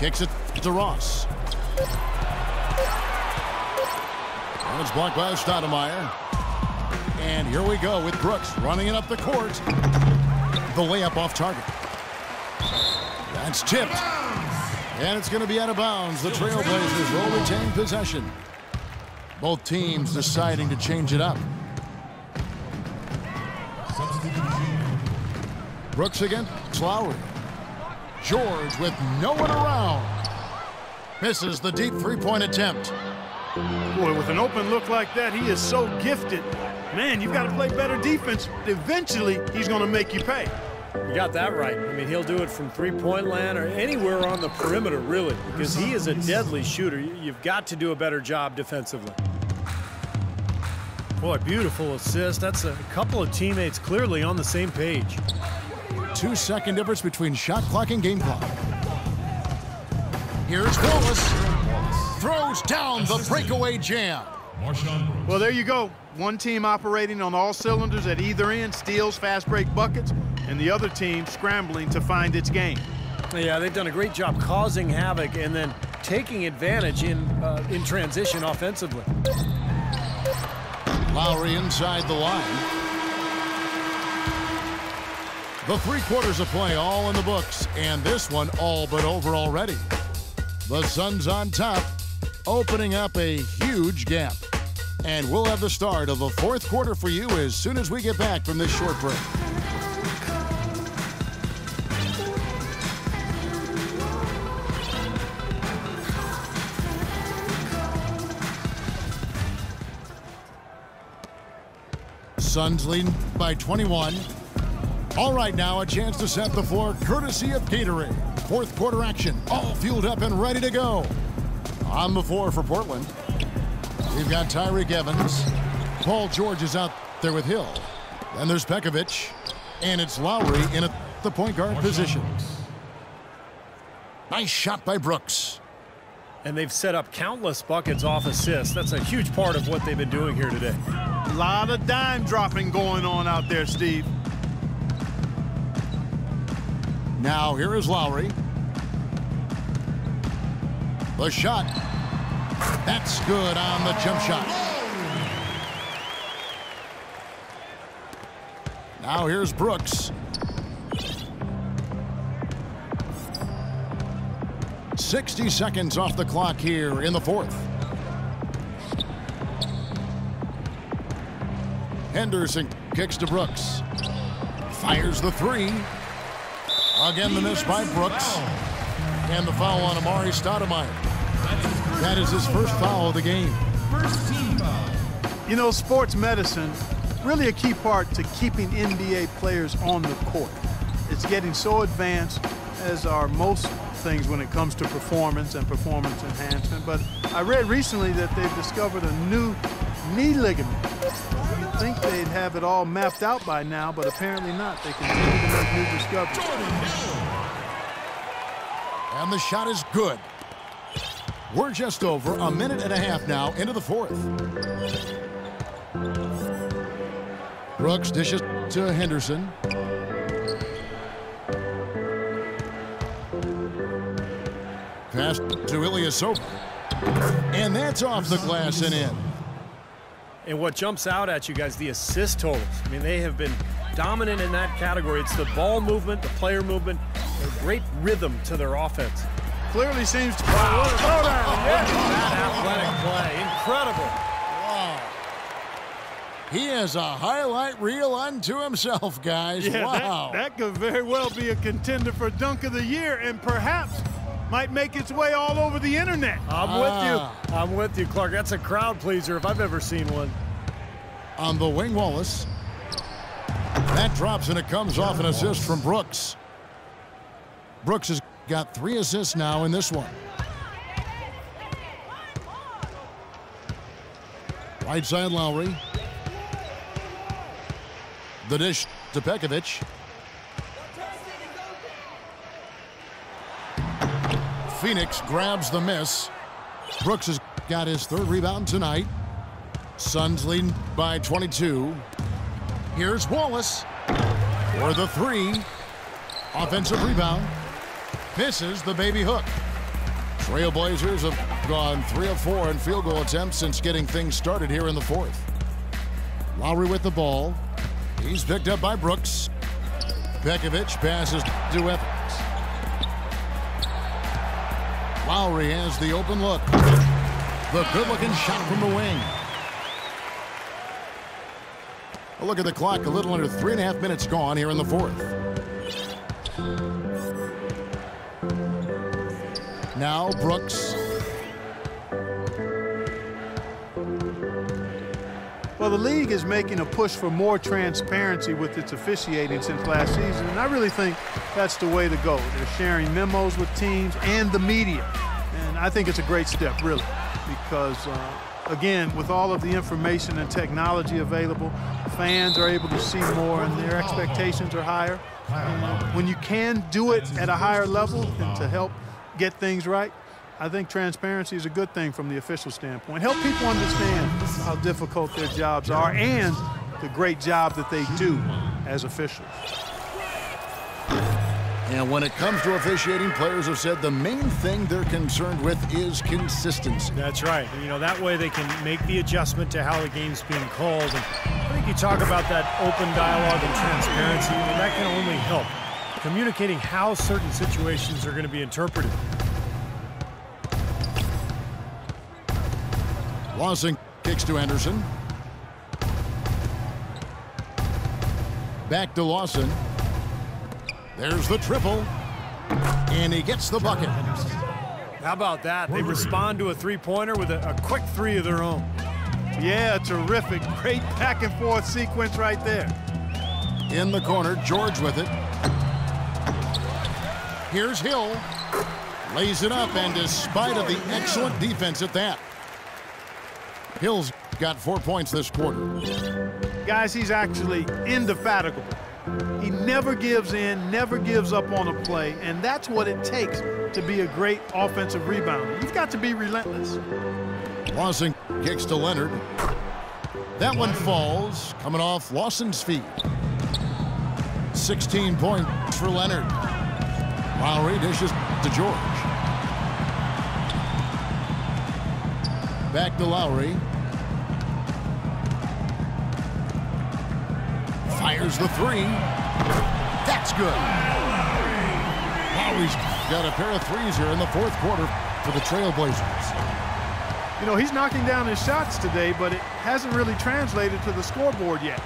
Kicks it to Ross. And it's blocked by Stoudemire. And here we go with Brooks running it up the court. The layup off target. That's tipped. And it's going to be out of bounds. The Trailblazers will retain possession. Both teams deciding to change it up. Brooks against Lowry. George with no one around. Misses the deep three-point attempt. Boy, with an open look like that, he is so gifted. Man, you've got to play better defense. Eventually, he's going to make you pay. You got that right. I mean, he'll do it from three-point land or anywhere on the perimeter, really, because he is a deadly shooter. You've got to do a better job defensively. Boy, beautiful assist. That's a couple of teammates clearly on the same page. 2-second difference between shot clock and game clock. Here's Wallace. Throws down the breakaway jam. Well, there you go. One team operating on all cylinders at either end, steals, fast break buckets, and the other team scrambling to find its game. Yeah, they've done a great job causing havoc and then taking advantage in transition offensively. Lowry inside the line. The 3 quarters of play all in the books, and this one all but over already. The Suns on top, opening up a huge gap. And we'll have the start of the 4th quarter for you as soon as we get back from this short break. Suns leading by 21. All right, now a chance to set the floor courtesy of Gatorade. 4th quarter action, all fueled up and ready to go. On the floor for Portland, we've got Tyreke Evans. Paul George is out there with Hill. Then there's Pekovic, and it's Lowry in the point guard position. Nice shot by Brooks. And they've set up countless buckets off assists. That's a huge part of what they've been doing here today. A lot of dime dropping going on out there, Steve. Now here is Lowry. The shot. That's good on the jump shot. Now here's Brooks. 60 seconds off the clock here in the 4th. Henderson kicks to Brooks. Fires the 3. Again, the miss by Brooks. And the foul on Amari Stoudemire. That is his first foul of the game. First team foul. You know, sports medicine, really a key part to keeping NBA players on the court. It's getting so advanced, as are most things when it comes to performance and performance enhancement. But I read recently that they've discovered a new knee ligament. You'd think they'd have it all mapped out by now, but apparently not. They continue to make new discoveries. And the shot is good. We're just over a minute and a half now into the 4th. Brooks dishes to Henderson. Pass to Ilyasova. And that's off the glass and in. And what jumps out at you guys, the assist totals. I mean, they have been dominant in that category. It's the ball movement, the player movement, a great rhythm to their offense. Clearly seems to... Wow. That athletic play. Incredible. Wow. He has a highlight reel unto himself, guys. Yeah, wow. that could very well be a contender for Dunk of the Year and perhaps might make its way all over the internet. I'm with you. I'm with you, Clark. That's a crowd pleaser if I've ever seen one. On the wing, Wallace. That drops and it comes off an assist from Brooks. Brooks has got 3 assists now in this one. Right side, Lowry. The dish to Pekovic. Phoenix grabs the miss. Brooks has got his 3rd rebound tonight. Suns leading by 22. Here's Wallace for the 3. Offensive rebound. Misses the baby hook. Trailblazers have gone 3 of 4 in field goal attempts since getting things started here in the fourth. Lowry with the ball. He's picked up by Brooks. Pekovic passes to Evans. Lowry has the open look. The good-looking shot from the wing. A look at the clock. A little under 3.5 minutes gone here in the fourth. Now Brooks. Well, the league is making a push for more transparency with its officiating since last season, and I really think that's the way to go. They're sharing memos with teams and the media, and I think it's a great step, really, because, again, with all of the information and technology available, fans are able to see more and their expectations are higher. And when you can do it at a higher level and to help get things right, I think transparency is a good thing from the official standpoint. Help people understand how difficult their jobs are and the great job that they do as officials. And when it comes to officiating, players have said the main thing they're concerned with is consistency. That's right. And, you know, that way they can make the adjustment to how the game's being called. And I think you talk about that open dialogue and transparency, and that can only help. Communicating how certain situations are going to be interpreted. Lawson kicks to Anderson. Back to Lawson. There's the triple. And he gets the bucket. How about that? They respond to a three-pointer with a quick three of their own. Yeah, terrific. Great back-and-forth sequence right there. In the corner, George with it. Here's Hill. Lays it up, and despite of the excellent defense at that, Hill's got 4 points this quarter. Guys, he's actually indefatigable. He never gives in, never gives up on a play, and that's what it takes to be a great offensive rebounder. You've got to be relentless. Lawson kicks to Leonard. That one falls, coming off Lawson's feet. 16 points for Leonard. Lowry dishes to George. Back to Lowry. Fires the three. That's good. Lowry's got a pair of threes here in the fourth quarter for the Trailblazers. You know, he's knocking down his shots today, but it hasn't really translated to the scoreboard yet.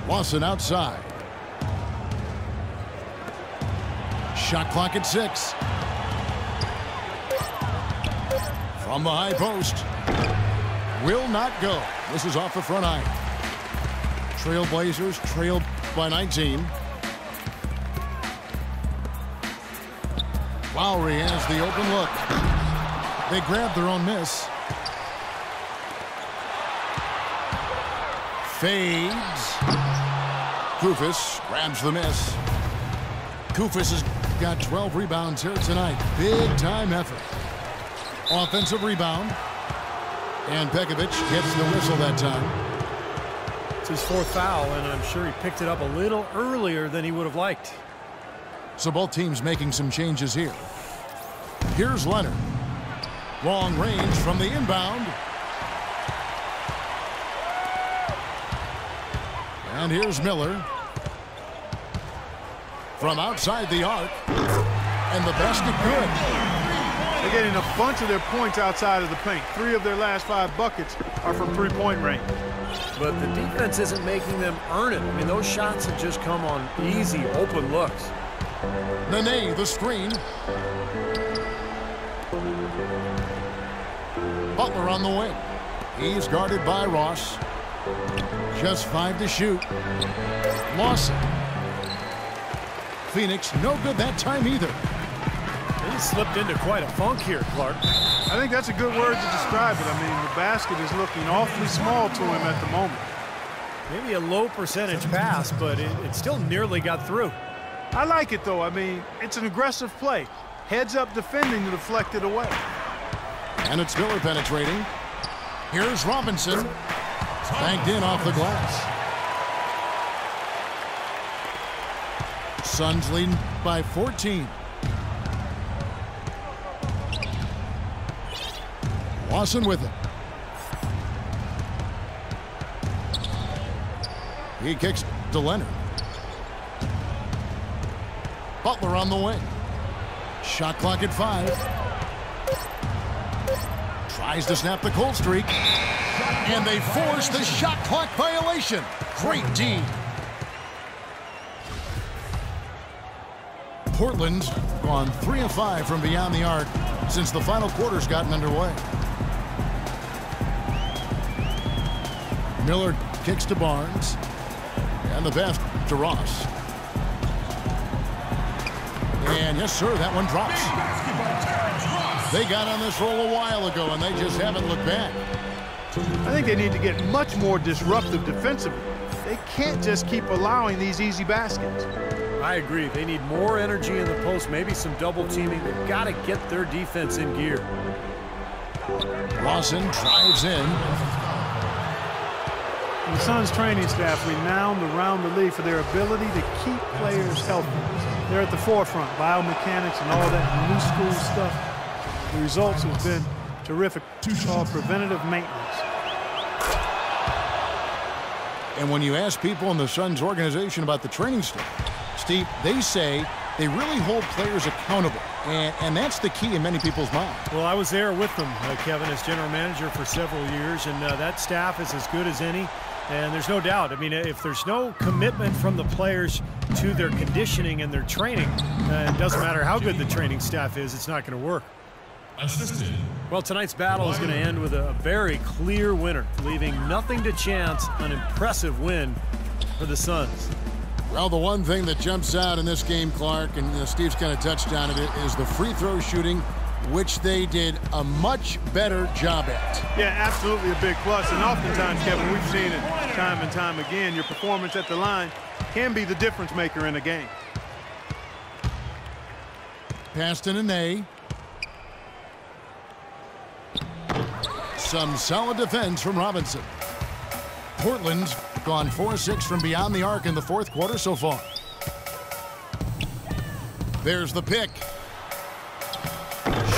Lawson outside. Shot clock at 6. From the high post. Will not go. This is off the front iron. Trailblazers trailed by 19. Lowry has the open look. They grab their own miss. Fades. Koufos grabs the miss. Koufos has got 12 rebounds here tonight. Big time effort. Offensive rebound. And Pekovic gets the whistle that time. It's his fourth foul, and I'm sure he picked it up a little earlier than he would have liked. So both teams making some changes here. Here's Leonard. Long range from the inbound. And here's Miller. From outside the arc. And the basket good. They're getting a bunch of their points outside of the paint. 3 of their last 5 buckets are from three-point range. But the defense isn't making them earn it. I mean, those shots have just come on easy, open looks. Nene, the screen. Butler on the wing. He's guarded by Ross. Just 5 to shoot. Lawson. Phoenix, no good that time either. He slipped into quite a funk here, Clark. I think that's a good word to describe it. I mean, the basket is looking awfully small to him at the moment. Maybe a low percentage pass, but it still nearly got through. I like it, though. I mean, it's an aggressive play. Heads up defending to deflect it away. And it's Miller penetrating. Here's Robinson. Banked in off the glass. Suns leading by 14. Lawson with it. He kicks to Leonard. Butler on the wing. Shot clock at 5. Tries to snap the cold streak. And they force the shot clock violation. Great D. Portland's gone 3 of 5 from beyond the arc since the final quarter's gotten underway. Miller kicks to Barnes. And the pass to Ross. And yes, sir, that one drops. They got on this roll a while ago, and they just haven't looked back. I think they need to get much more disruptive defensively. They can't just keep allowing these easy baskets. I agree. They need more energy in the post, maybe some double teaming. They've got to get their defense in gear. Lawson drives in. The Suns training staff renowned around the league for their ability to keep players healthy. They're at the forefront, biomechanics and all that new school stuff. The results have been terrific. Called preventative maintenance. And when you ask people in the Suns organization about the training staff, Steve, they say they really hold players accountable. And that's the key in many people's minds. Well, I was there with them, Kevin, as general manager for several years, and that staff is as good as any. And there's no doubt. I mean, if there's no commitment from the players to their conditioning and their training, it doesn't matter how good the training staff is, it's not going to work. Assisted. Well, tonight's battle is going to end with a very clear winner, leaving nothing to chance. An impressive win for the Suns. Well, the one thing that jumps out in this game, Clark, and Steve's kind of touched on it, is the free throw shooting, which they did a much better job at. Yeah, absolutely a big plus. And oftentimes, Kevin, we've seen it time and time again. Your performance at the line can be the difference maker in a game. Pass to Nene. Some solid defense from Robinson. Portland's gone 4-6 from beyond the arc in the fourth quarter so far. There's the pick.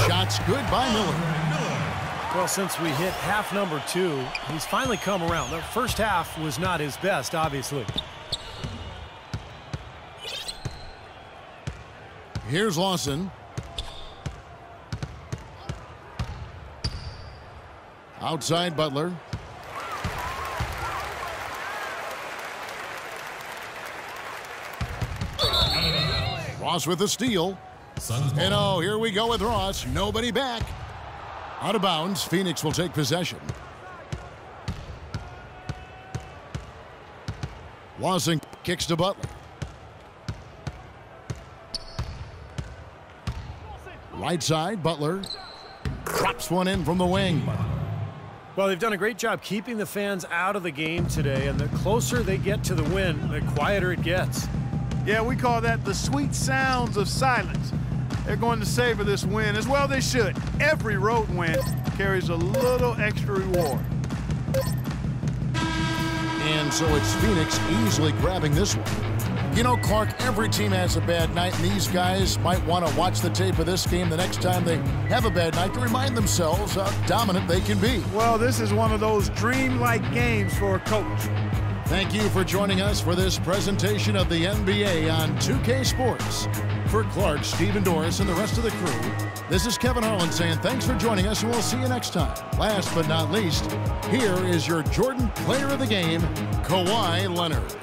Shots good by Miller. Well, since we hit half number 2, he's finally come around. The first half was not his best, obviously. Here's Lawson. Outside Butler. Ross with the steal. And oh, here we go with Ross. Nobody back. Out of bounds. Phoenix will take possession. Lawson kicks to Butler. Right side, Butler drops one in from the wing. Well, they've done a great job keeping the fans out of the game today, and the closer they get to the win, the quieter it gets. Yeah, we call that the sweet sounds of silence. They're going to savor this win, as well they should. Every road win carries a little extra reward. And so it's Phoenix easily grabbing this one. You know, Clark, every team has a bad night, and these guys might want to watch the tape of this game the next time they have a bad night to remind themselves how dominant they can be. Well, this is one of those dreamlike games for a coach. Thank you for joining us for this presentation of the NBA on 2K Sports. For Clark, Stephen Doris, and the rest of the crew, this is Kevin Harlan saying thanks for joining us, and we'll see you next time. Last but not least, here is your Jordan Player of the Game, Kawhi Leonard.